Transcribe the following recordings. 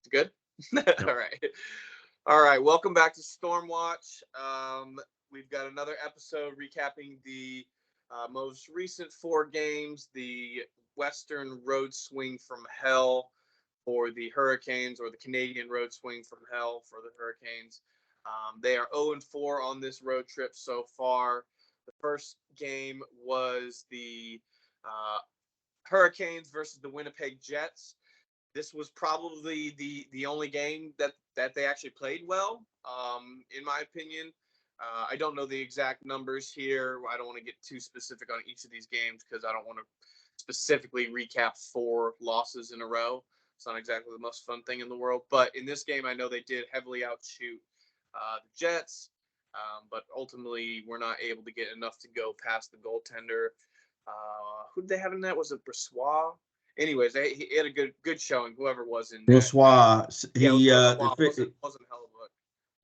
Good? Yep. All right. Welcome back to StormWatch. We've got another episode recapping the most recent 4 games, the Western Road Swing from Hell for the Hurricanes, or the Canadian Road Swing from Hell for the Hurricanes. They are 0-4 on this road trip so far. The first game was the Hurricanes versus the Winnipeg Jets. This was probably the only game that they actually played well, in my opinion. I don't know the exact numbers here. I don't want to get too specific on each of these games because I don't want to specifically recap 4 losses in a row. It's not exactly the most fun thing in the world. But in this game, I know they did heavily outshoot the Jets, but ultimately were not able to get enough to go past the goaltender. Who did they have in that? Was it Brossoit? Anyways, he had a good showing. Whoever was in Brossoit, wasn't hell of a.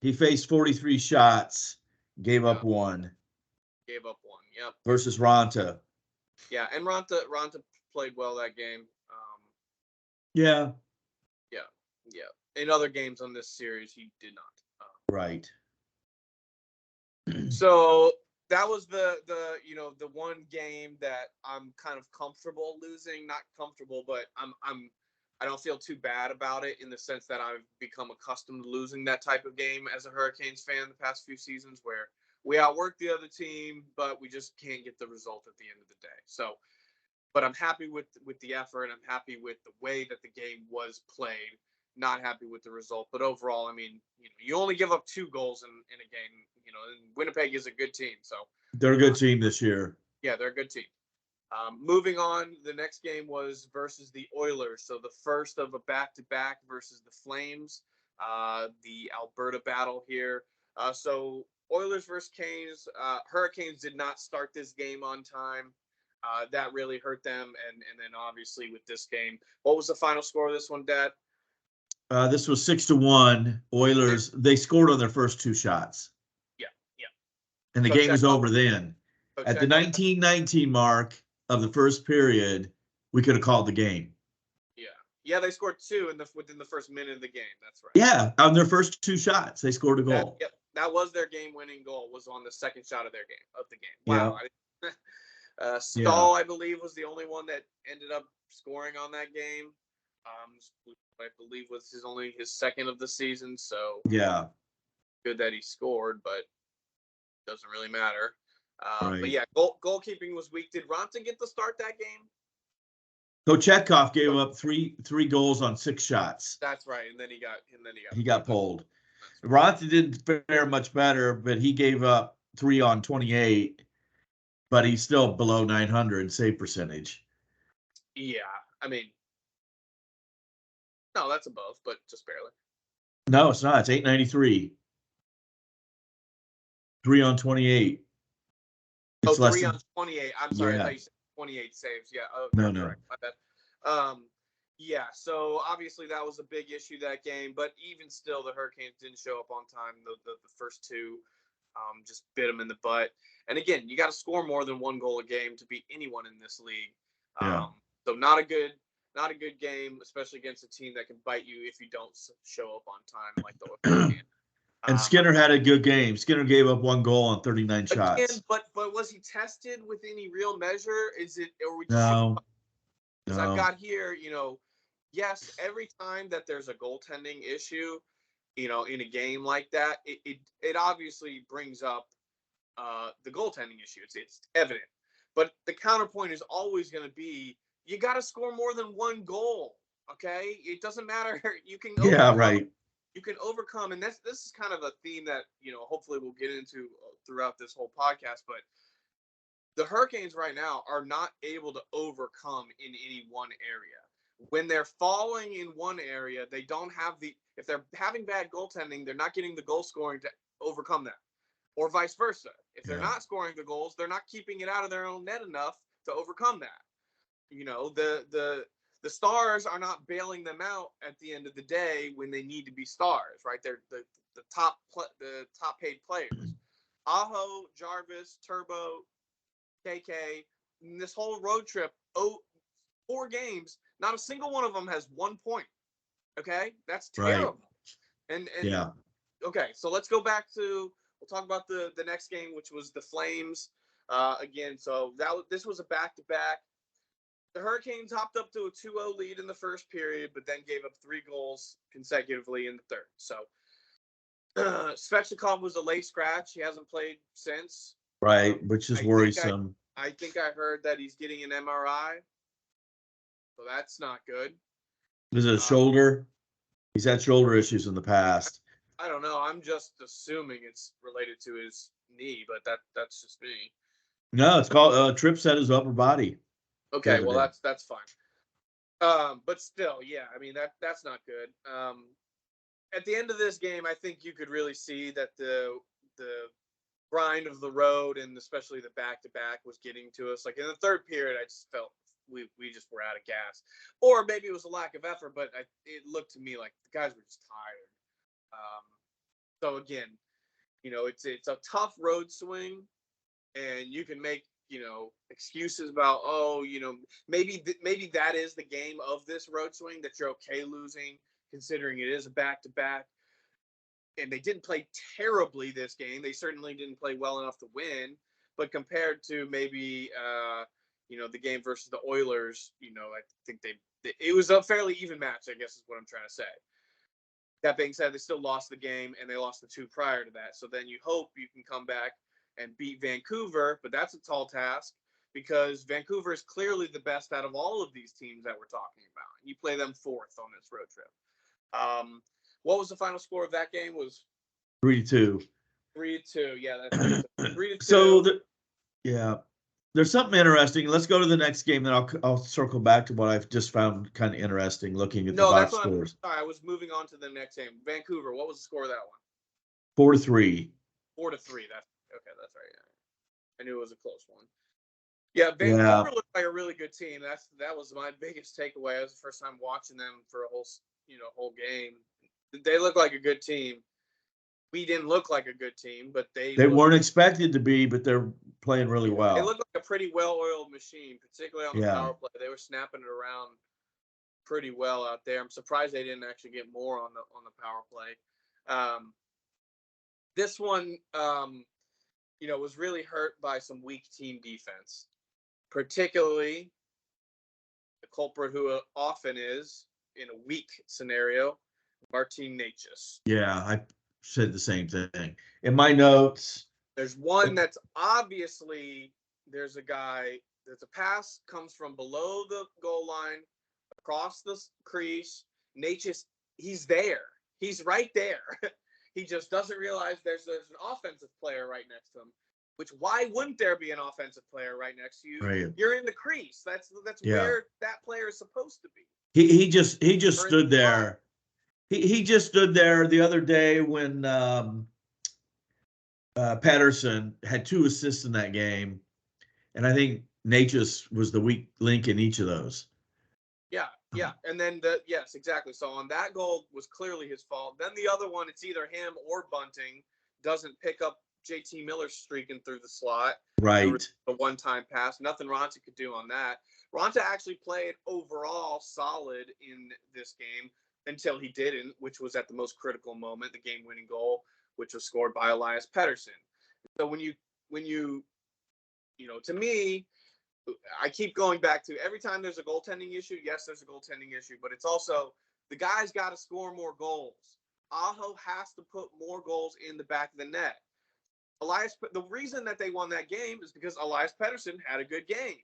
He faced 43 shots, gave up 1. Gave up 1. Yep. Versus Ronta. Yeah, and Ronta played well that game. Yeah. In other games on this series, he did not. Right. So that was the one game that I'm kind of comfortable losing. Not comfortable, but I don't feel too bad about it in the sense that I've become accustomed to losing that type of game as a Hurricanes fan the past few seasons, where we outwork the other team, but we just can't get the result at the end of the day. So, but I'm happy with the effort. I'm happy with the way that the game was played. Not happy with the result, but overall, I mean, you only give up 2 goals in a game. And Winnipeg is a good team, so they're a good team this year. Yeah, they're a good team. Moving on, the next game was versus the Oilers. So the first of a back-to-back versus the Flames, the Alberta battle here. So Oilers versus Canes. Hurricanes did not start this game on time. That really hurt them. And then obviously with this game, what was the final score of this one, Dad? This was 6-1. Oilers, they scored on their first 2 shots. Yeah. And the game was over then. At the 19-19 mark of the first period, we could have called the game. Yeah, they scored 2 within the first minute of the game. That's right. Yeah, on their first 2 shots, they scored a goal. That was their game-winning goal. Was on the second shot of the game. Wow. Yeah. Stahl, I believe, was the only one that ended up scoring on that game. I believe was his second of the season. So yeah, good that he scored, but doesn't really matter. Right. But yeah, goalkeeping was weak. Did Ronta get to start that game? Kochetkov gave up three goals on 6 shots. That's right, and then he got pulled. Right. Ronta didn't fare much better, but he gave up 3 on 28, but he's still below 900 save percentage. Yeah, I mean, no, that's above, but just barely. No, it's not. It's 893. 3 on 28. It's 3 on 28. I'm sorry, I thought you said 28 saves. Yeah. Oh, no. Correct. My bad. Yeah. So obviously that was a big issue that game, but even still, the Hurricanes didn't show up on time. The first 2, just bit them in the butt. And again, you got to score more than 1 goal a game to beat anyone in this league. So not a good game, especially against a team that can bite you if you don't show up on time like the Hurricanes. And Skinner had a good game. Skinner gave up 1 goal on 39 shots. Again, but was he tested with any real measure? Is it, or we no? Because I've got here, yes, every time that there's a goaltending issue, in a game like that, it obviously brings up the goaltending issue. It's evident, but the counterpoint is always going to be you got to score more than 1 goal. Okay, it doesn't matter. You can right. You can overcome, and this is kind of a theme that hopefully we'll get into throughout this whole podcast. But the Hurricanes right now are not able to overcome in any one area. When they're falling in one area, they don't have if they're having bad goaltending, they're not getting the goal scoring to overcome that, or vice versa. If they're not scoring the goals, they're not keeping it out of their own net enough to overcome that. The stars are not bailing them out at the end of the day when they need to be stars, right? They're the top paid players. Aho, Jarvis, Turbo, KK, this whole road trip, 4 games, not a single one of them has 1 point. Okay, that's Right. terrible. And Yeah. okay, so let's go back to we'll talk about the next game, which was the Flames again. So this was a back-to-back. The Hurricanes hopped up to a 2-0 lead in the first period, but then gave up 3 goals consecutively in the third. So Svechnikov was a late scratch. He hasn't played since. Right, which is worrisome. I think I heard that he's getting an MRI, so that's not good. Is it a shoulder? He's had shoulder issues in the past. I don't know. I'm just assuming it's related to his knee, but that's just me. No, it's called Tripp set his upper body. Okay, well that's fine. But still, yeah, I mean that's not good. At the end of this game, I think you could really see that the grind of the road and especially the back-to-back was getting to us. Like in the third period, I just felt we just were out of gas, or maybe it was a lack of effort, but it looked to me like the guys were just tired. So again, it's a tough road swing, and you can make excuses about maybe that is the game of this road swing, that you're okay losing considering it is a back-to-back. And they didn't play terribly this game. They certainly didn't play well enough to win, but compared to maybe the game versus the Oilers, I think it was a fairly even match, I guess is what I'm trying to say. That being said, they still lost the game, and they lost the 2 prior to that. So then you hope you can come back and beat Vancouver, but that's a tall task because Vancouver is clearly the best out of all of these teams that we're talking about. You play them 4th on this road trip. What was the final score of that game? Was 3-2. 3-2. Yeah, that's 3-2. So there's something interesting. Let's go to the next game, then I'll circle back to what I've just found kind of interesting looking at the box scores. Sorry, I was moving on to the next game. Vancouver. What was the score of that one? 4-3. 4-3. That's right. Yeah. I knew it was a close one. Yeah, Vancouver looked like a really good team. That was my biggest takeaway. It was the first time watching them for a whole game. They look like a good team. We didn't look like a good team, but they weren't expected to be, but they're playing really well. They look like a pretty well-oiled machine, particularly on the power play. They were snapping it around pretty well out there. I'm surprised they didn't actually get more on the power play. This one, was really hurt by some weak team defense, particularly the culprit who often is in a weak scenario, Martin Necas. Yeah, I said the same thing. In my notes, there's one that's obviously there's a guy, there's a pass comes from below the goal line, across the crease. Necas, he's there. He's right there. He just doesn't realize there's an offensive player right next to him. Which, why wouldn't there be an offensive player right next to you? Right. You're in the crease. That's where that player is supposed to be. He just stood there. He just stood there the other day when Patterson had 2 assists in that game, and I think Necas was the weak link in each of those. Yeah, and then yes, exactly. So on that goal was clearly his fault. Then the other one, it's either him or Bunting doesn't pick up JT Miller streaking through the slot. Right. A one-time pass. Nothing Raanta could do on that. Raanta actually played overall solid in this game until he didn't, which was at the most critical moment, the game-winning goal, which was scored by Elias Pettersson. So when you to me, I keep going back to every time there's a goaltending issue, yes, there's a goaltending issue, but it's also the guy's got to score more goals. Aho has to put more goals in the back of the net. The reason that they won that game is because Elias Pettersson had a good game.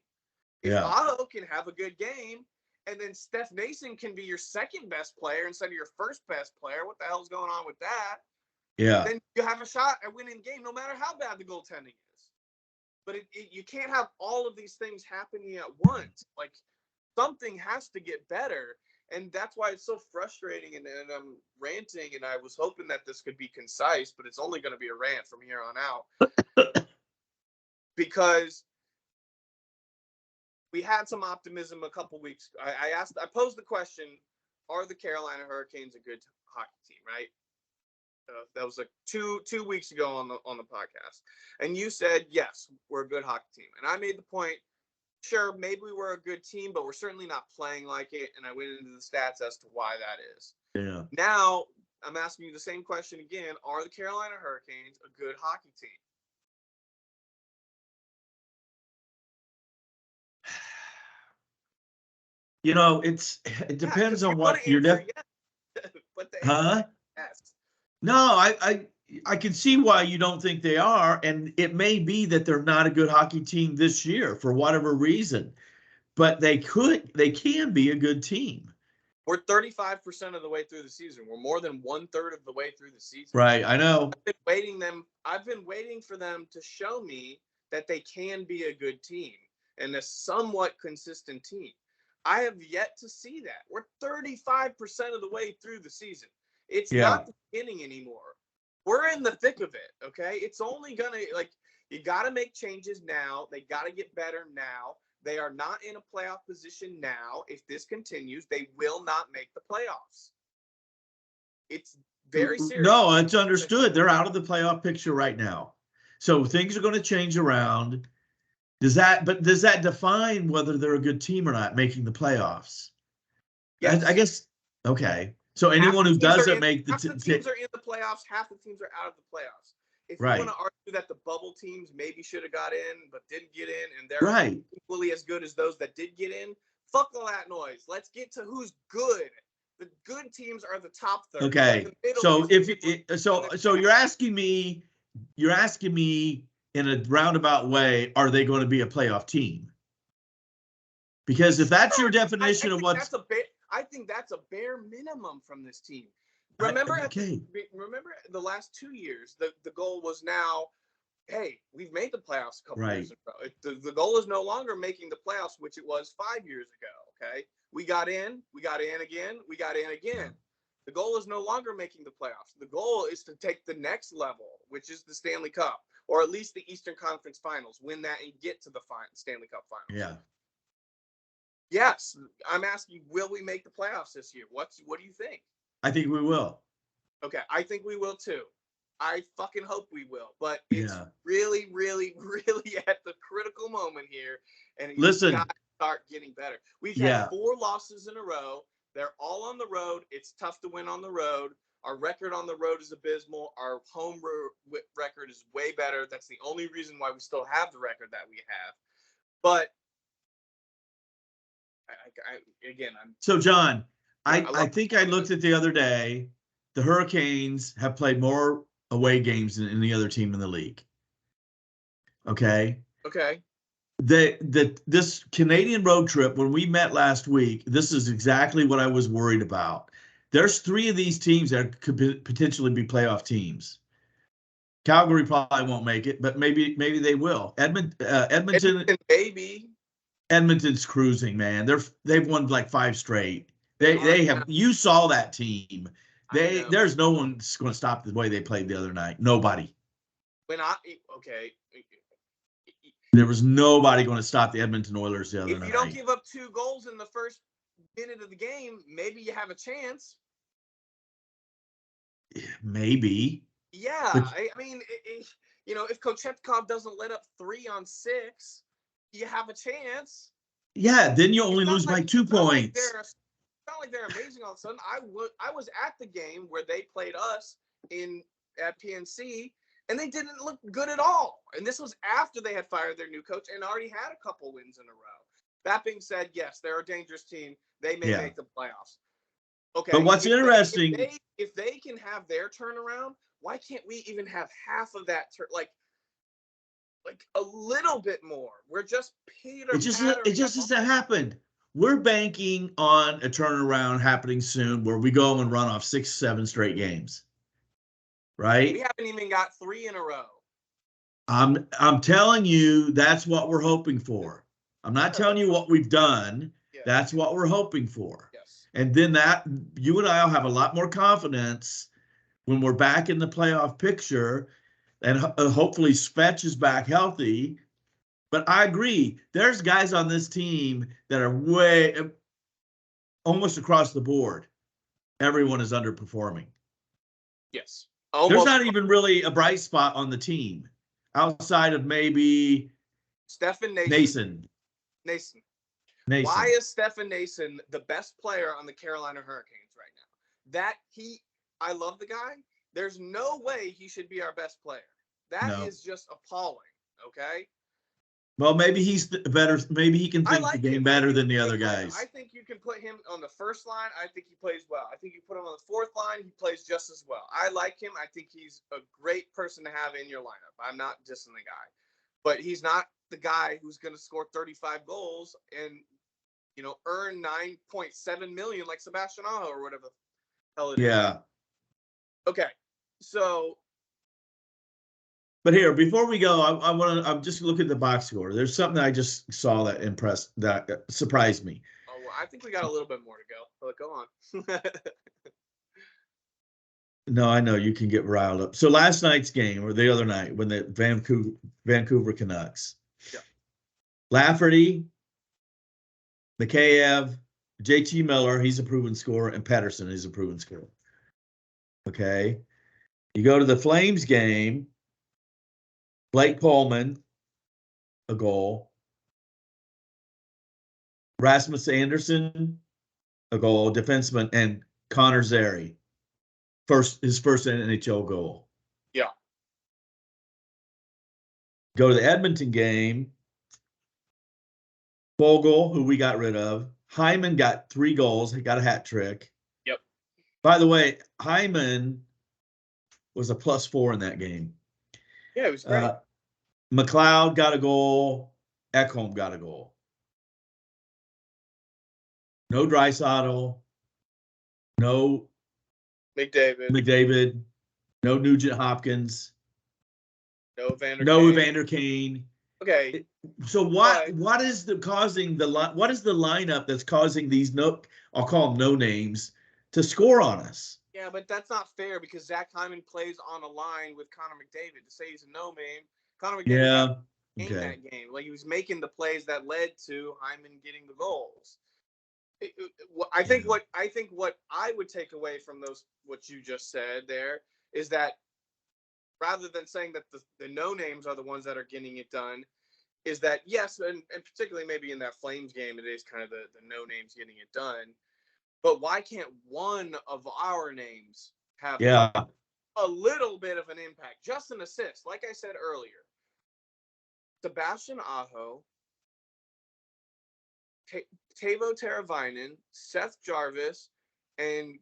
If Aho can have a good game, and then Steph Mason can be your second best player instead of your first best player, what the hell's going on with that? Yeah. Then you have a shot at winning the game, no matter how bad the goaltending is. But you can't have all of these things happening at once. Like, something has to get better. And that's why it's so frustrating, and I'm ranting, and I was hoping that this could be concise, but it's only going to be a rant from here on out. Because we had some optimism a couple weeks ago. I posed the question, are the Carolina Hurricanes a good hockey team, right? That was like two weeks ago on the podcast. And you said, yes, we're a good hockey team. And I made the point, sure, maybe we're a good team, but we're certainly not playing like it. And I went into the stats as to why that is. Yeah. Now, I'm asking you the same question again. Are the Carolina Hurricanes a good hockey team? You know, it depends on what you're yes, but the huh? yes. No, I can see why you don't think they are, and it may be that they're not a good hockey team this year for whatever reason, but they can be a good team. We're 35% of the way through the season. We're more than 1/3 of the way through the season. Right, I know. I've been waiting for them to show me that they can be a good team and a somewhat consistent team. I have yet to see that. We're 35% of the way through the season. It's not the beginning anymore. We're in the thick of it, okay? It's only gonna, like, you got to make changes now. They got to get better now. They are not in a playoff position now. If this continues, they will not make the playoffs. It's very serious. No, it's understood. They're out of the playoff picture right now. So things are going to change around. Does that define whether they're a good team or not making the playoffs? Yes. I guess, okay. So anyone who doesn't make half the teams are in the playoffs, half the teams are out of the playoffs. If you want to argue that the bubble teams maybe should have got in but didn't get in, and they're equally as good as those that did get in, fuck all that noise. Let's get to who's good. The good teams are the top third. Okay. So so you're asking me in a roundabout way, are they going to be a playoff team? Because if that's your definition of what's I think that's a bare minimum from this team. Remember the last 2 years, the goal was now, hey, we've made the playoffs a couple years ago. The goal is no longer making the playoffs, which it was 5 years ago, okay? We got in again. The goal is no longer making the playoffs. The goal is to take the next level, which is the Stanley Cup, or at least the Eastern Conference Finals, win that and get to the Stanley Cup Finals. Yeah. Yes, I'm asking, will we make the playoffs this year? What do you think? I think we will. Okay, I think we will too. I fucking hope we will. But it's really, really, really at the critical moment here, and it's got to start getting better. We've had 4 losses in a row. They're all on the road. It's tough to win on the road. Our record on the road is abysmal. Our home record is way better. That's the only reason why we still have the record that we have. But So John, I think I looked at the other day. The Hurricanes have played more away games than any other team in the league. Okay. This Canadian road trip, when we met last week, this is exactly what I was worried about. There's 3 of these teams that could potentially be playoff teams. Calgary probably won't make it, but maybe they will. Edmonton maybe. Edmonton's cruising, man. They've won like 5 straight. They have. You saw that team. There's no one's going to stop the way they played the other night. Nobody. There was nobody going to stop the Edmonton Oilers the other night. If you don't give up 2 goals in the first minute of the game, maybe you have a chance. Maybe. Yeah, but, I mean, if Kochetkov doesn't let up 3 on 6, you have a chance. Yeah, then you only lose by 2 points. It's not like they're amazing all of a sudden. I was at the game where they played us at PNC, and they didn't look good at all. And this was after they had fired their new coach and already had a couple wins in a row. That being said, yes, they're a dangerous team. They may make the playoffs. Okay. But what's interesting, if they can have their turnaround, why can't we even have half of that? Like a little bit more. We're just It just hasn't happened. We're banking on a turnaround happening soon, where we go and run off 6, 7 straight games. Right? We haven't even got 3 in a row. I'm telling you, that's what we're hoping for. I'm not telling you what we've done. Yeah. That's what we're hoping for. Yes. And then you and I will have a lot more confidence when we're back in the playoff picture, and hopefully Spetch is back healthy. But I agree, there's guys on this team that are way almost across the board. Everyone is underperforming. Yes. There's not even really a bright spot on the team outside of maybe Stefan Nason. Nason. Nason. Why is Stefan Nason the best player on the Carolina Hurricanes right now? I love the guy. There's no way he should be our best player. That is just appalling. Okay. Well, maybe he's better. Maybe he can think the game better than the other guys. I think you can put him on the first line. I think he plays well. I think you put him on the fourth line. He plays just as well. I like him. I think he's a great person to have in your lineup. I'm not dissing the guy, but he's not the guy who's going to score 35 goals and, earn $9.7 million like Sebastian Aho or whatever the hell it is. Yeah. Okay. So. But here, before we go, I'm just looking at the box score. There's something I just saw that surprised me. Oh, well, I think we got a little bit more to go. But go on. No, I know you can get riled up. So last night's game, or the other night, when the Vancouver Canucks, Lafferty, Mikheyev, JT Miller, he's a proven scorer, and Pettersson is a proven scorer. Okay, you go to the Flames game. Blake Coleman, a goal. Rasmus Anderson, a goal. Defenseman, and Connor Zary, his first NHL goal. Yeah. Go to the Edmonton game. Vogel, who we got rid of. Hyman got 3 goals. He got a hat trick. Yep. By the way, Hyman was a +4 in that game. Yeah, it was great. McLeod got a goal. Ekholm got a goal. No Draisaitl. No McDavid. No Nugent Hopkins. No Evander Kane. Okay. So what is the lineup that's causing these I'll call them no names to score on us? Yeah, but that's not fair because Zach Hyman plays on a line with Connor McDavid. To say he's a no name, Connor McDavid in that game. Like, he was making the plays that led to Hyman getting the goals. I think what I would take away from what you just said there is that rather than saying that the no names are the ones that are getting it done, is that yes, and particularly maybe in that Flames game, it is kind of the no names getting it done. But why can't one of our names have a little bit of an impact? Just an assist. Like I said earlier, Sebastian Aho, Teuvo Teravainen, Seth Jarvis, and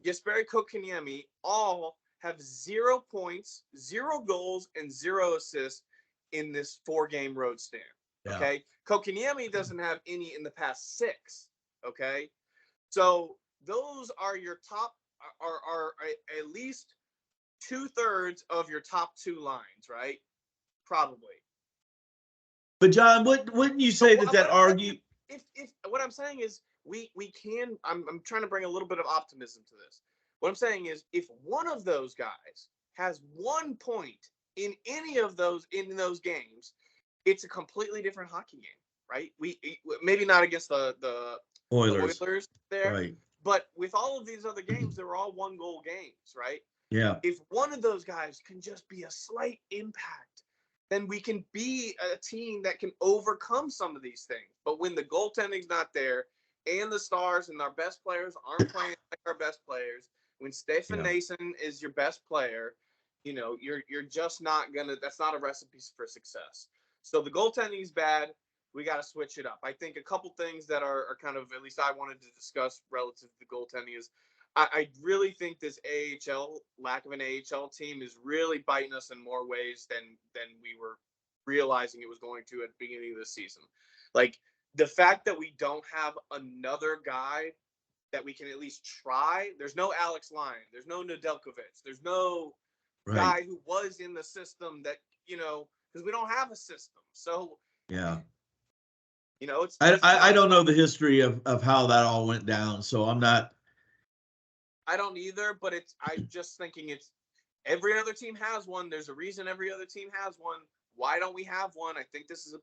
Jesperi Kotkaniemi all have 0 points, 0 goals, and 0 assists in this 4-game road stand. Yeah. Okay? Kotkaniemi doesn't have any in the past 6. Okay? So those are your top, are at least 2/3 of your top 2 lines, right? Probably. But John, wouldn't you say that argue? If what I'm saying is we can. I'm trying to bring a little bit of optimism to this. What I'm saying is if one of those guys has 1 point in any of those games, it's a completely different hockey game, right? We maybe not against the Oilers there, right? But with all of these other games, they were all 1-goal games, right? Yeah. If one of those guys can just be a slight impact, then we can be a team that can overcome some of these things. But when the goaltending's not there and the stars and our best players aren't playing like our best players, when Stefan Nason is your best player, you're just not that's not a recipe for success. So the goaltending is bad. We got to switch it up. I think a couple things that are kind of, at least I wanted to discuss relative to the goaltending is I really think this lack of an AHL team is really biting us in more ways than we were realizing it was going to at the beginning of the season. Like, the fact that we don't have another guy that we can at least try. There's no Alex Lyon. There's no Nedeljkovic. There's no guy who was in the system that, because we don't have a system. So, it's I don't know the history of how that all went down, so I'm not. I don't either, but I'm just thinking every other team has one. There's a reason every other team has one. Why don't we have one? I think this is a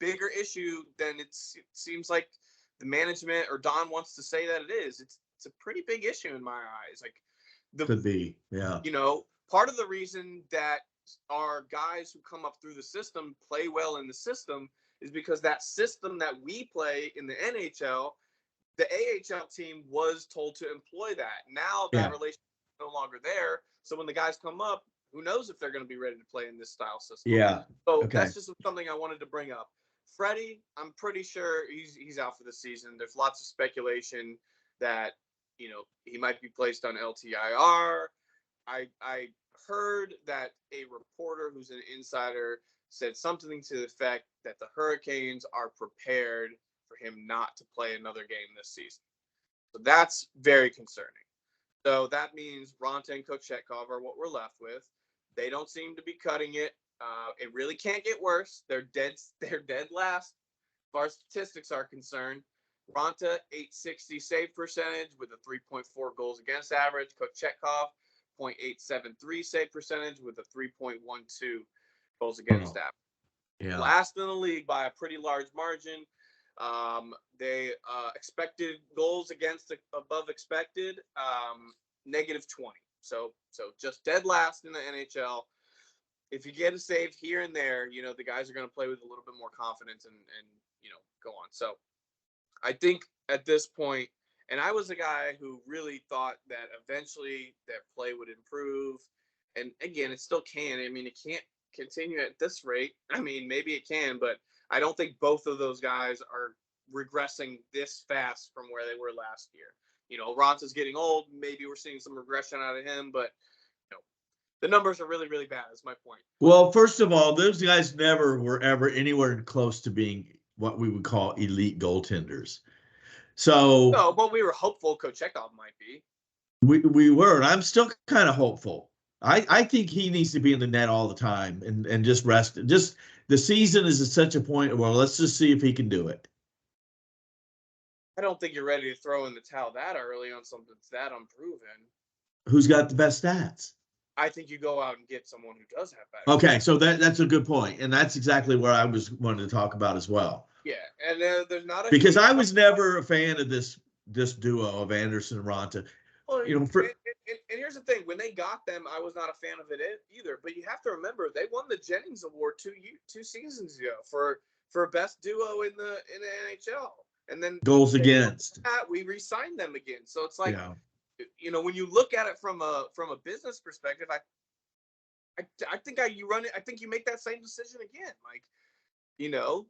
bigger issue than it seems like the management or Don wants to say that it is. It's a pretty big issue in my eyes. Like, could be, yeah. Part of the reason that our guys who come up through the system play well in the system is because that system that we play in the NHL, the AHL team was told to employ that. Now that relationship is no longer there. So when the guys come up, who knows if they're going to be ready to play in this style system. Yeah. So that's just something I wanted to bring up. Freddie, I'm pretty sure he's out for the season. There's lots of speculation that, you know, he might be placed on LTIR. I heard that a reporter who's an insider said something to the effect that the Hurricanes are prepared for him not to play another game this season. So that's very concerning. So that means Ronta and Kochetkov are what we're left with. They don't seem to be cutting it. It really can't get worse. They're dead last as far as statistics are concerned. Ronta, 860 save percentage with a 3.4 goals against average. Kochetkov, 0.873 save percentage with a 3.12 goals against average. Yeah. Last in the league by a pretty large margin. They expected goals against above expected, -20. So just dead last in the NHL. If you get a save here and there, you know, the guys are going to play with a little bit more confidence and you know, go on. So I think at this point, and I was a guy who really thought that eventually their play would improve. And again, it still can. I mean, it can't continue at this rate. I mean, maybe it can, but I don't think both of those guys are regressing this fast from where they were last year. You know, Ronta's getting old. Maybe we're seeing some regression out of him, but you know, the numbers are really, really bad. Is my point. Well, first of all, those guys never were ever anywhere close to being what we would call elite goaltenders. So no, but we were hopeful Kochetkov might be. We were, and I'm still kind of hopeful. I think he needs to be in the net all the time and just rest. Just the season is at such a point where let's just see if he can do it. I don't think you're ready to throw in the towel that early on something that's that unproven. Who's got the best stats? I think you go out and get someone who does have better. Okay, so that's a good point, and that's exactly where I was wanting to talk about as well. Yeah, and there's not a because I was never a fan of this duo of Anderson and Ronta. Well, you know, and here's the thing: when they got them, I was not a fan of it either. But you have to remember, they won the Jennings Award two seasons ago for best duo in the NHL, and then goals against. We re-signed them again. So it's like, you know, when you look at it from a business perspective, I think I think you make that same decision again. Like, you know,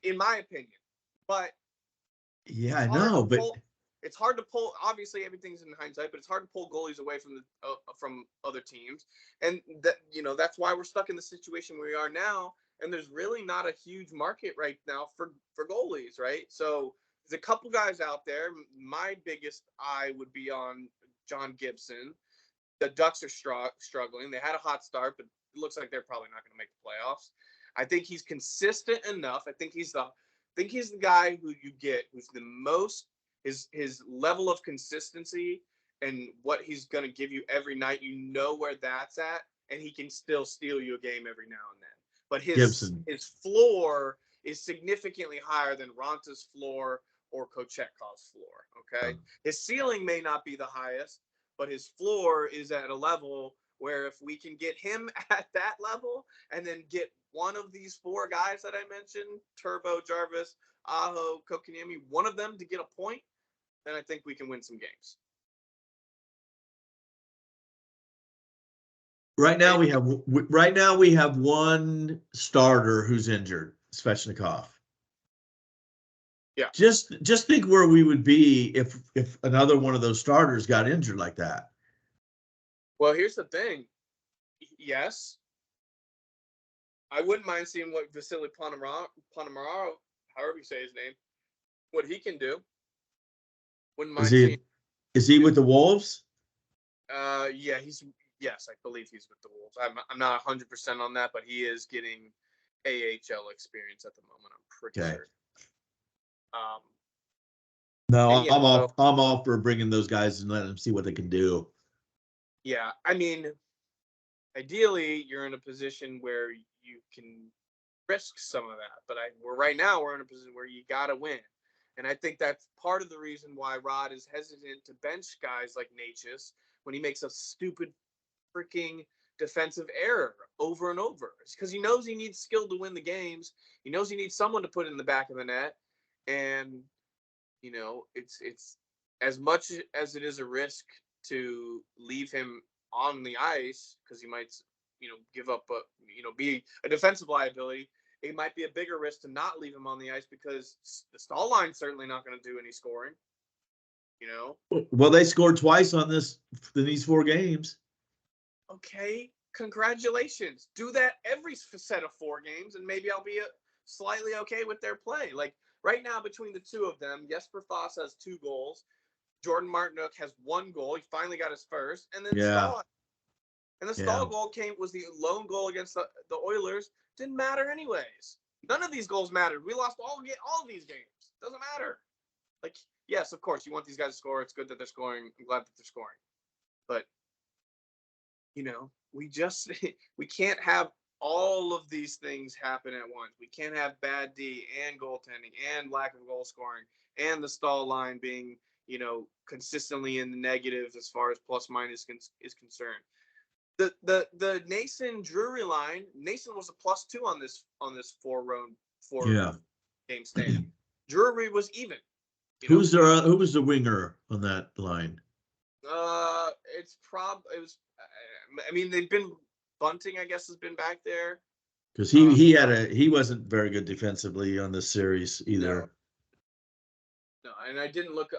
in my opinion, but yeah, I know, but it's hard to pull. Obviously, everything's in hindsight, but it's hard to pull goalies away from other teams, and that, you know, that's why we're stuck in the situation we are now. And there's really not a huge market right now for goalies, right? So there's a couple guys out there. My biggest eye would be on John Gibson. The Ducks are struggling. They had a hot start, but it looks like they're probably not going to make the playoffs. I think he's consistent enough. I think he's the guy who you get who's the most his level of consistency and what he's going to give you every night. You know where that's at, and he can still steal you a game every now and then. But his floor is significantly higher than Ronta's floor or Kochetkov's floor. Okay, his ceiling may not be the highest, but his floor is at a level where if we can get him at that level and then get one of these four guys that I mentioned, Turbo, Jarvis, Aho, Kotkaniemi, one of them to get a point, then I think we can win some games. Right now we have one starter who's injured, Svechnikov. Yeah. Just think where we would be if another one of those starters got injured like that. Well, here's the thing. Yes, I wouldn't mind seeing what Vasily Ponomarev, however you say his name, what he can do. Wouldn't mind seeing. Is he with the Wolves? Yeah, yes, I believe he's with the Wolves. I'm not 100% on that, but he is getting AHL experience at the moment. I'm pretty sure. No, I'm all for bringing those guys and letting them see what they can do. Yeah, I mean, ideally, you're in a position where you can risk some of that. But we're in a position where you got to win. And I think that's part of the reason why Rod is hesitant to bench guys like Natchez when he makes a stupid freaking defensive error over and over. It's because he knows he needs skill to win the games. He knows he needs someone to put in the back of the net. And, it's as much as it is a risk to leave him on the ice because he might, give up, be a defensive liability. It might be a bigger risk to not leave him on the ice because the Stahl line's certainly not going to do any scoring. Well, they scored twice in these 4 games. Okay, congratulations. Do that every set of 4 games, and maybe I'll be slightly okay with their play. Like right now, between the two of them, Jesper Foss has 2 goals. Jordan Martinook has 1 goal. He finally got his first, and then Stahl. And the Stahl goal was the lone goal against the Oilers. Didn't matter anyways. None of these goals mattered. We lost all of these games. Doesn't matter. Like, yes, of course, you want these guys to score. It's good that they're scoring. I'm glad that they're scoring. But, we can't have all of these things happen at once. We can't have bad D and goaltending and lack of goal scoring and the Stahl line being, consistently in the negatives as far as plus minus is concerned. The Nason Drury line, Nason was a +2 on this 4 game stand. Drury was even. Who was the winger on that line? They've been Bunting, I guess, has been back there. Because he wasn't very good defensively on this series either. No, and I didn't look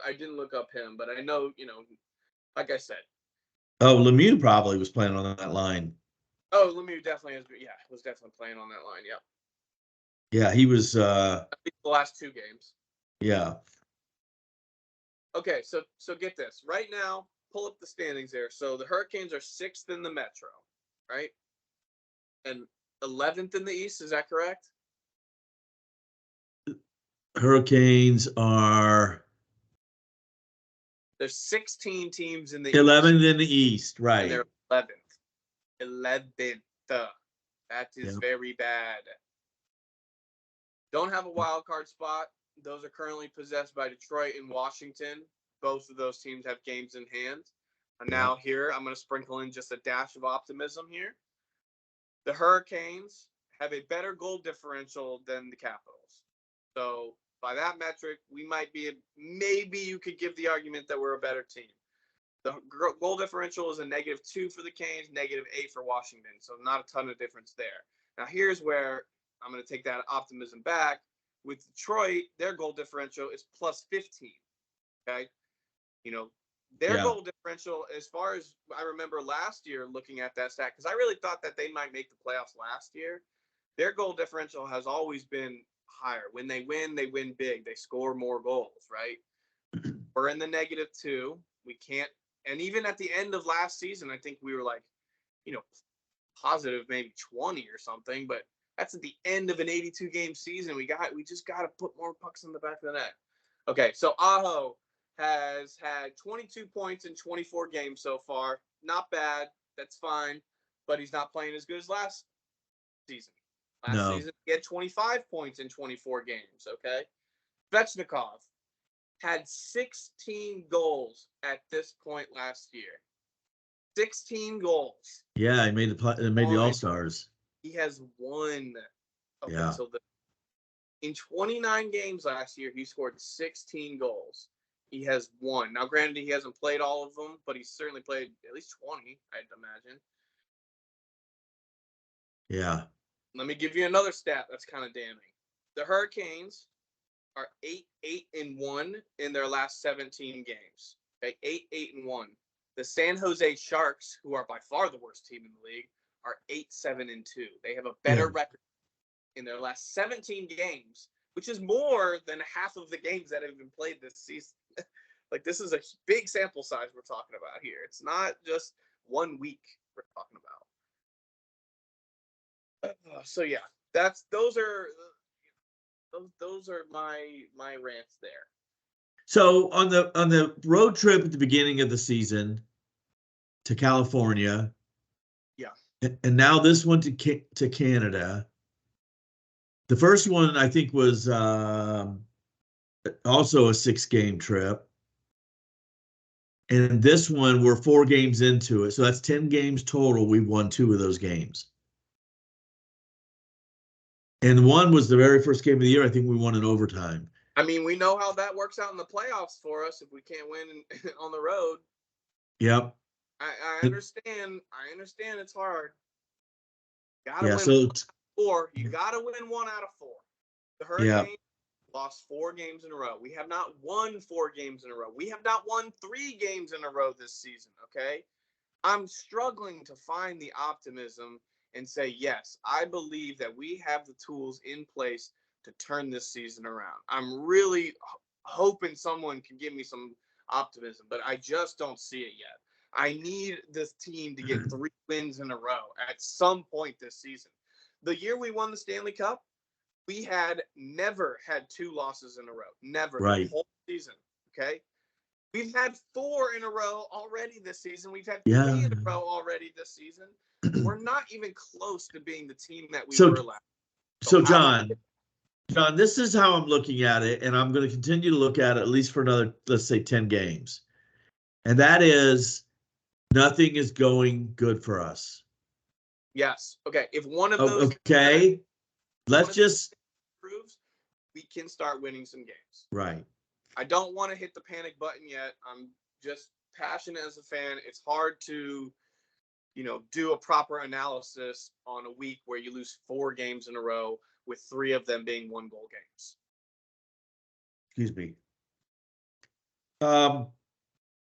up him, but I know, like I said. Oh, Lemieux probably was playing on that line. Oh, Lemieux definitely was definitely playing on that line. Yep. Yeah, he was. I think the last 2 games. Yeah. Okay, so get this. Right now, pull up the standings there. So the Hurricanes are 6th in the Metro, right? And 11th in the East. Is that correct? Hurricanes are. There's 16 teams in the 11th East. in the East, right? And they're 11th. 11th. That is very bad. Don't have a wild card spot. Those are currently possessed by Detroit and Washington. Both of those teams have games in hand. And now here, I'm going to sprinkle in just a dash of optimism here. The Hurricanes have a better goal differential than the Capitals. So by that metric, we might be maybe you could give the argument that we're a better team. The goal differential is a -2 for the Canes, -8 for Washington. So not a ton of difference there. Now here's where I'm going to take that optimism back. With Detroit, their goal differential is +15. Okay. Their goal differential, as far as I remember last year looking at that stat, because I really thought that they might make the playoffs last year. Their goal differential has always been higher. When they win big. They score more goals, right? We're in the -2. We can't. And even at the end of last season, I think we were like, positive maybe 20 or something. But that's at the end of an 82-game season. We just got to put more pucks in the back of the net. Okay, so Aho has had 22 points in 24 games so far. Not bad. That's fine. But he's not playing as good as last season. Last season, he had 25 points in 24 games, okay? Svechnikov had 16 goals at this point last year. 16 goals. Yeah, he made the All-Stars. He has 1. Okay, yeah. So in 29 games last year, he scored 16 goals. He has 1. Now, granted, he hasn't played all of them, but he's certainly played at least 20, I'd imagine. Yeah. Let me give you another stat that's kind of damning. The Hurricanes are 8-1 in their last 17 games. Okay, 8-1. The San Jose Sharks, who are by far the worst team in the league, are 8-7-2. They have a better record in their last 17 games, which is more than half of the games that have been played this season. Like, this is a big sample size we're talking about here. It's not just 1 week we're talking about. So yeah, those are my rants there. So on the road trip at the beginning of the season to California, and now this one to Canada. The first one I think was also a 6-game trip, And this one, we're 4 games into it. So that's 10 games total. We've won 2 of those games. And one was the very first game of the year. I think we won in overtime. I mean, we know how that works out in the playoffs for us if we can't win on the road. Yep. I understand. I understand it's hard. Gotta Yeah, win so 4. You gotta win 1 out of 4. The Hurricanes lost 4 games in a row. We have not won 4 games in a row. We have not won 3 games in a row this season, okay? I'm struggling to find the optimism and say, yes, I believe that we have the tools in place to turn this season around. I'm really hoping someone can give me some optimism, but I just don't see it yet. I need this team to get 3 wins in a row at some point this season. The year we won the Stanley Cup, we had never had 2 losses in a row. Never. Right. The whole season. Okay. We've had 4 in a row already this season. We've had 3 in a row already this season. We're not even close to being the team that we were last. So John, this is how I'm looking at it, and I'm going to continue to look at it at least for another, let's say, 10 games. And that is, nothing is going good for us. Yes. Okay. If one of those let's just proves, we can start winning some games. Right. I don't want to hit the panic button yet. I'm just passionate as a fan. It's hard to, do a proper analysis on a week where you lose 4 games in a row with 3 of them being 1-goal games. Excuse me.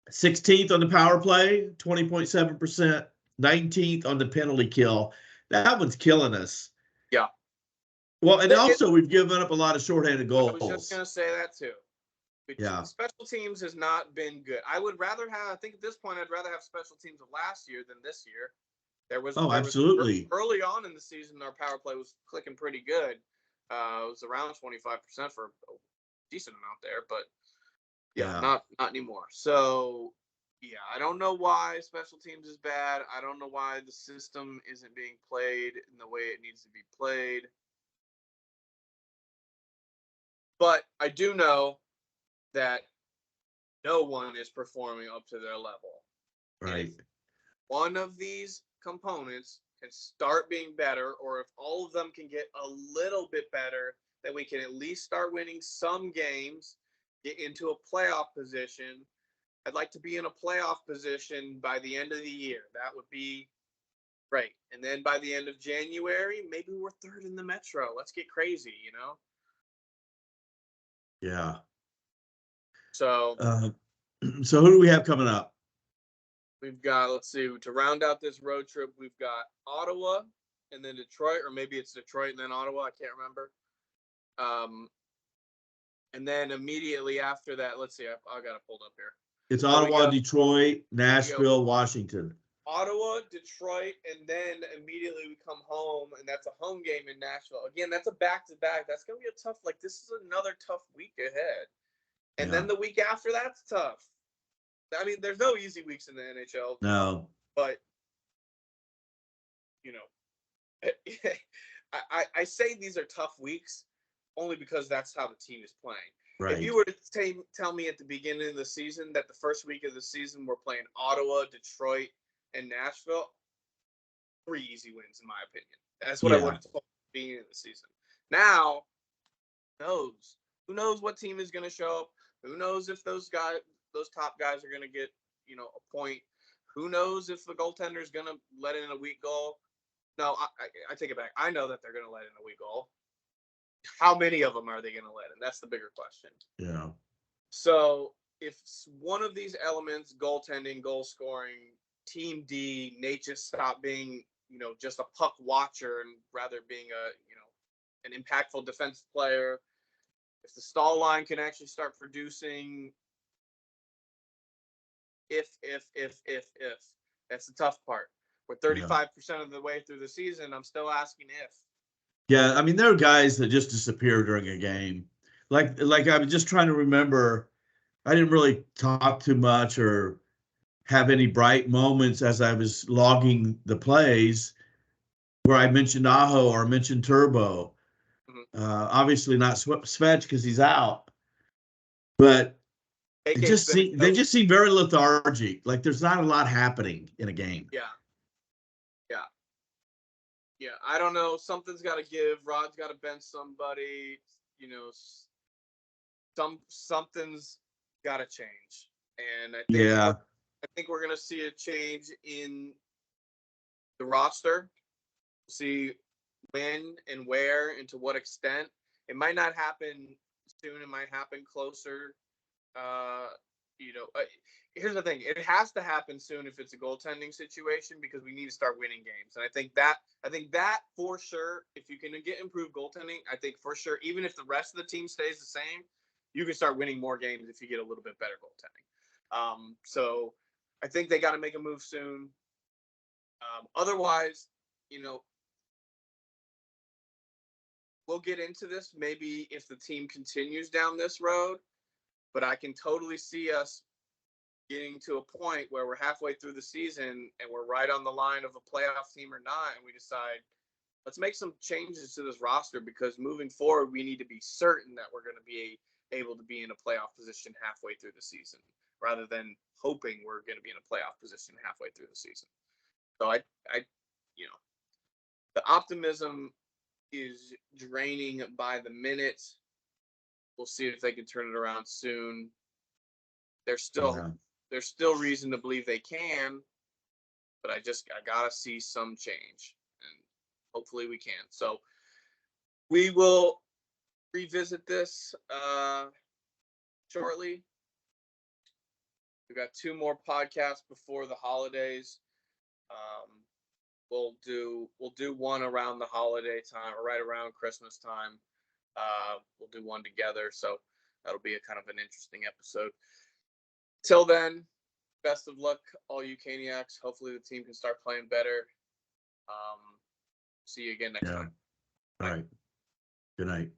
16th on the power play, 20.7%, 19th on the penalty kill. That one's killing us. Yeah. Well, and also we've given up a lot of shorthanded goals. I was just going to say that too. Yeah. Special teams has not been good. I would rather have, I think at this point, I'd rather have special teams of last year than this year. Absolutely. Early on in the season, our power play was clicking pretty good. It was around 25% for a decent amount there, but not anymore. So, I don't know why special teams is bad. I don't know why the system isn't being played in the way it needs to be played. But I do know that no one is performing up to their level. Right. If one of these components can start being better, or if all of them can get a little bit better, then we can at least start winning some games, get into a playoff position. I'd like to be in a playoff position by the end of the year. That would be great. And then by the end of January, maybe we're 3rd in the Metro. Let's get crazy, Yeah. So, so who do we have coming up? We've got, let's see, to round out this road trip, we've got Ottawa and then Detroit, or maybe it's Detroit and then Ottawa. I can't remember. And then immediately after that, let's see, I got it pulled up here. It's Ottawa, Detroit, Nashville, Washington. Ottawa, Detroit, and then immediately we come home, and that's a home game in Nashville. Again, that's a back-to-back. That's going to be a tough, this is another tough week ahead. And then the week after that's tough. I mean, there's no easy weeks in the NHL. No. But, I say these are tough weeks only because that's how the team is playing. Right. If you were to tell me at the beginning of the season that the first week of the season we're playing Ottawa, Detroit, and Nashville, 3 easy wins in my opinion. That's what I would have told at the beginning of the season. Now, who knows what team is going to show up? Who knows if those top guys are going to get, a point? Who knows if the goaltender is going to let in a weak goal? No, I take it back. I know that they're going to let in a weak goal. How many of them are they going to let in? That's the bigger question. Yeah. So if one of these elements, goaltending, goal scoring, team D, Nate just stop being, just a puck watcher and rather being an impactful defensive player, if the stall line can actually start producing, if, that's the tough part. We're 35% of the way through the season. I'm still asking if. Yeah, I mean, there are guys that just disappear during a game. Like I was just trying to remember, I didn't really talk too much or have any bright moments as I was logging the plays where I mentioned Aho or mentioned Turbo. Obviously not Svetch because he's out. But They just seem very lethargic. Like there's not a lot happening in a game. Yeah. I don't know. Something's got to give. Rod's got to bench somebody. Something's got to change. And I think we're gonna see a change in the roster. See when and where and to what extent. It might not happen soon. It might happen closer. Here's the thing. It has to happen soon if it's a goaltending situation because we need to start winning games. And I think that for sure, if you can get improved goaltending, I think for sure, even if the rest of the team stays the same, you can start winning more games if you get a little bit better goaltending. So I think they got to make a move soon. Otherwise, we'll get into this maybe if the team continues down this road, but I can totally see us getting to a point where we're halfway through the season and we're right on the line of a playoff team or not, and we decide, let's make some changes to this roster because moving forward, we need to be certain that we're going to be able to be in a playoff position halfway through the season rather than hoping we're going to be in a playoff position halfway through the season. So the optimism is draining by the minute. We'll see if they can turn it around soon. There's still reason to believe they can, but I gotta see some change, and hopefully we can. So we will revisit this shortly. We've got 2 more podcasts before the holidays. We'll do one around the holiday time or right around Christmas time. We'll do one together, so that'll be a kind of an interesting episode. Till then, best of luck, all you Caniacs. Hopefully the team can start playing better. See you again next time. All right. Good night.